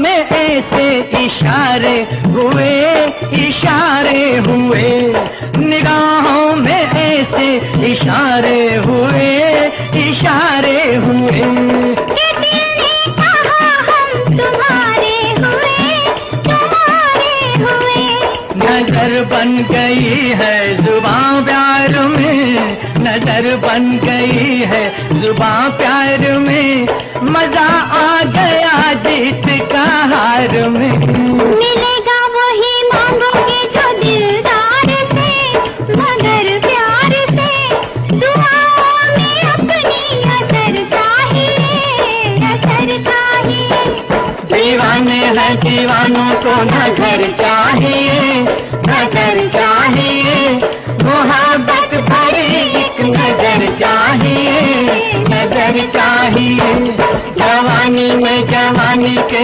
में ऐसे इशारे हुए, इशारे हुए, निगाहों में ऐसे इशारे हुए, इशारे हुए। कि दिल ने कहा हम तुम्हारे हुए, तुम्हारे हुए। नजर बन गई है जुबां प्यार में, नजर बन गई है जुबां प्यार में, मजा आ गया जीत का हार में। मिलेगा वही मांगोगे जो दिलदार से, मगर प्यार से, दुआओं में अपनी असर चाहिए, असर चाहिए। दीवाने हैं दीवानों को नजर चाहिए, नजर चाहिए, मोहब्बत भरी एक नजर चाहिए, नजर चाहिए। जवानी में जवानी के